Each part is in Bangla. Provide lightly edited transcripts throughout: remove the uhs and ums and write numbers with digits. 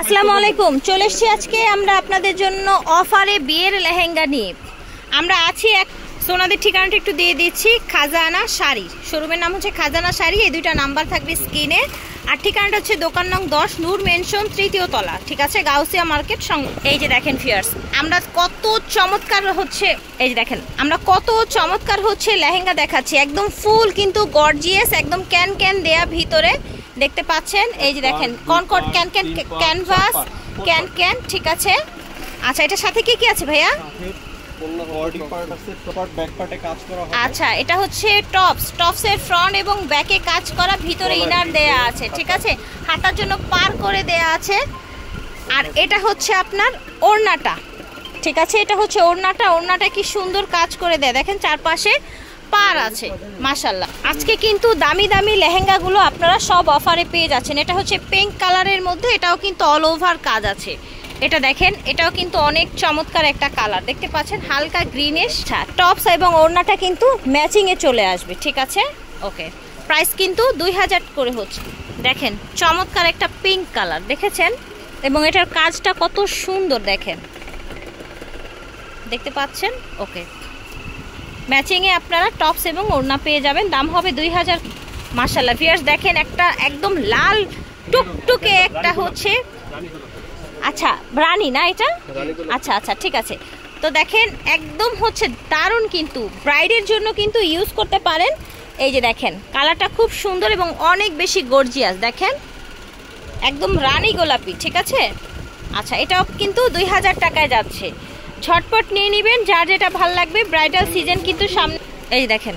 আসসালামু আলাইকুম। চলে এসেছি আজকে আমরা আপনাদের জন্য অফারে বিয়ের লেহেঙ্গা নিয়ে। আমরা আছি এক সোনাদের ঠিকানাটা একটু দিয়ে দিচ্ছি, খাজানা শাড়ি শোরুমের নাম হচ্ছে খাজানা শাড়ি। এই দুইটা নাম্বার থাকবে স্ক্রিনে, আর ঠিকানাটা হচ্ছে দোকান নং 10 নূর মেনশন 3য় তলা, ঠিক আছে, গাউসিয়া মার্কেট সঙ্গে। এই যে দেখেন ফিয়ার্স, আমরা কত চমৎকার হচ্ছে, এই যে দেখেন আমরা কত চমৎকার হচ্ছে লেহেঙ্গা দেখাচ্ছি, একদম ফুল কিন্তু গর্জিয়াস, একদম ক্যান ক্যান দেয়া ভিতরে দেখতে পাচ্ছেন। এই যে দেখেন কনকট can can canvas can can, ঠিক আছে। আচ্ছা, এটার সাথে কি কি আছে ভাইয়া? আচ্ছা, এটা হচ্ছে টপসের ফ্রন্ট এবং ব্যাকে কাজ করা, ভিতরে ইনার দেয়া আছে, ঠিক আছে, হাতার জন্য পার করে দেয়া আছে। আর এটা হচ্ছে আপনার ওড়নাটা, ঠিক আছে, এটা হচ্ছে ওড়নাটা কি সুন্দর কাজ করে দেয়, দেখেন চারপাশে পার আছে, মাশাআল্লাহ। আজকে কিন্তু দামি দামি লেহেঙ্গাগুলো আপনারা সব অফারে পেয়ে যাচ্ছেন। এটা হচ্ছে পিঙ্ক কালারের মধ্যে, এটাও কিন্তু অল ওভার কাজ আছে। এটা দেখেন, এটাও কিন্তু অনেক চমৎকার একটা কালার দেখতে পাচ্ছেন, হালকা গ্রিনিশ। টপস এবং ওড়নাটা কিন্তু ম্যাচিং এ চলে আসবে, ঠিক আছে। ওকে, প্রাইস কিন্তু 2000 করে হচ্ছে। দেখেন চমৎকার একটা পিঙ্ক কালার দেখেছেন, এবং এটার কাজটা কত সুন্দর দেখেন, দেখতে পাচ্ছেন। ওকে, ম্যাচিং এ আপনারা টপস এবং ওড়না পেয়ে যাবেন, দাম হবে 2000। মাশাআল্লাহ ভিউয়ার্স, দেখেন একটা একদম লাল টুকটুকে একটা হচ্ছে, আচ্ছা রানী না এটা, আচ্ছা আচ্ছা ঠিক আছে। তো দেখেন একদম হচ্ছে দারুণ, কিন্তু ব্রাইডের জন্য কিন্তু ইউজ করতে পারেন। এই যে দেখেন কালারটা খুব সুন্দর এবং অনেক বেশি গর্জিয়াস, দেখেন একদম রানী গোলাপি, ঠিক আছে। আচ্ছা, এটাও কিন্তু 2000 টাকায় যাচ্ছে, ঝটপট নিয়ে নেবেন যার যেটা ভালো লাগবে, ব্রাইডাল সিজন কিন্তু সামনে। এই দেখেন,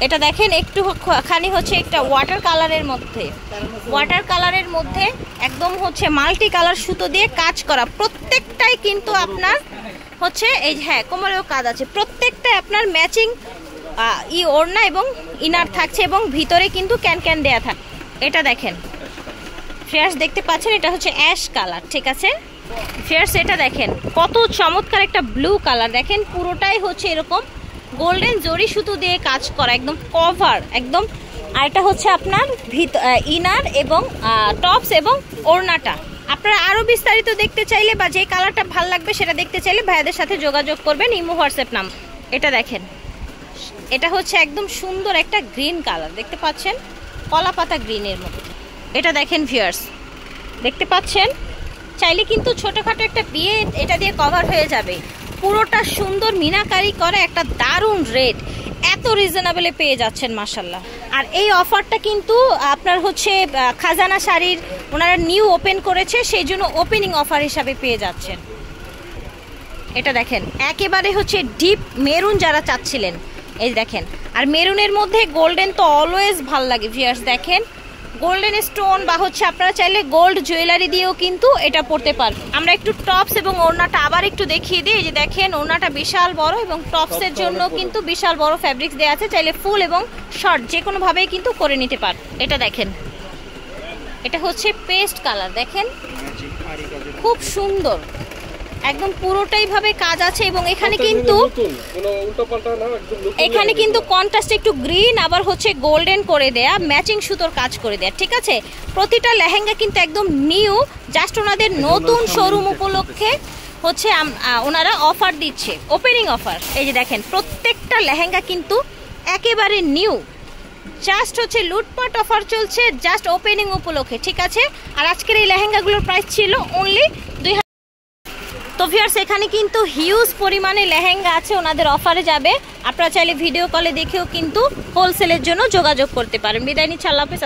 এটা দেখেন একটু খানি হচ্ছে একটা ওয়াটার কালারের মধ্যে একদম হচ্ছে মাল্টি কালার সুতো দিয়ে কাজ করা, প্রত্যেকটাই কিন্তু আপনার হচ্ছে এই হ্যাঁ কোমরেও কাজ আছে, প্রত্যেকটাই আপনার ম্যাচিং ওড়না এবং ইনার থাকছে, এবং ভিতরে কিন্তু ক্যান ক্যান দেয়া থাকে। এটা দেখেন ফ্রেশ দেখতে পাচ্ছেন, এটা হচ্ছে অ্যাশ কালার, ঠিক আছে ফ্রেশ। এটা দেখেন কত চমৎকার একটা ব্লু কালার, দেখেন পুরোটাই হচ্ছে এরকম গোল্ডেন জরি সুতো দিয়ে কাজ করা, একদম কভার একদম। আর এটা হচ্ছে আপনার ইনার এবং টপস এবং ওড়নাটা। আপনারা আরো বিস্তারিত দেখতে চাইলে বা যে কালারটা ভালো লাগবে সেটা দেখতে চাইলে ভাইয়াদের সাথে যোগাযোগ করবেন, ইমো হোয়াটসঅ্যাপ নাম। এটা দেখেন, এটা হচ্ছে একদম সুন্দর একটা গ্রিন কালার দেখতে পাচ্ছেন, কলা পাতা গ্রিনের মতো। এটা দেখেন ভিউয়ার্স, দেখতে পাচ্ছেন, চাইলে কিন্তু ছোটখাটো একটা বিয়ে এটা দিয়ে কভার হয়ে যাবে। পুরোটা সুন্দর মিনাকারি করে একটা দারুণ রেট, এত রিজনেবলে পেয়ে যাচ্ছেন মাশাআল্লাহ। আর এই অফারটা কিন্তু আপনার হচ্ছে খাজানা শাড়ির ওনারা নিউ ওপেন করেছে, সেই জন্য ওপেনিং অফার হিসাবে পেয়ে যাচ্ছেন। এটা দেখেন একেবারে হচ্ছে ডিপ মেরুন যারা চাচ্ছিলেন, এই দেখেন, আর মেরুনের মধ্যে গোল্ডেন তো অলওয়েজ ভাল লাগে ভিউয়ার্স। দেখেন গোল্ডেন স্টোন বা হচ্ছে আপনারা চাইলে গোল্ড জুয়েলারি দিয়েও কিন্তু এটা পরতে পারবেন। আমরা একটু টপস এবং ওড়নাটা আবার একটু দেখিয়ে দিই। এই যে দেখেন ওড়নাটা বিশাল বড়, এবং টপসের জন্য কিন্তু বিশাল বড় ফ্যাব্রিক্স দেওয়া আছে, চাইলে ফুল এবং শর্ট যে কোনো ভাবেই কিন্তু করে নিতে পারেন। এটা দেখেন, এটা হচ্ছে পেস্ট কালার, দেখেন খুব সুন্দর, একদম পুরোটাই ভাবে কাজ আছে, এবং এখানে কিন্তু কন্ট্রাস্ট একটু গ্রিন আবার হচ্ছে গোল্ডেন করে দেয়া, ম্যাচিং সুতোর কাজ করে দেয়া, ঠিক আছে। প্রতিটা লেহেঙ্গা কিন্তু একদম নিউ, জাস্ট ওনাদের নতুন শোরুম উপলক্ষে হচ্ছে ওনারা অফার দিচ্ছে, ওপেনিং অফার। এই যে দেখেন প্রত্যেকটা লেহেঙ্গা কিন্তু একেবারে নিউ, জাস্ট হচ্ছে লুটপাট অফার চলছে জাস্ট ওপেনিং উপলক্ষে, ঠিক আছে। আর আজকের এই লেহেঙ্গাগুলোর প্রাইস ছিল অনলি 2000। তো ভিউয়ার্স, এখানে কিন্তু হিউজ পরিমাণে লেহেঙ্গা আছে, ওনাদের অফারে যাবে, আপনারা চাইলে ভিডিও কলে দেখেও কিন্তু হোলসেলের জন্য যোগাযোগ করতে পারেন। বিদায় নিচ্ছি, আল্লাহ হাফেজ।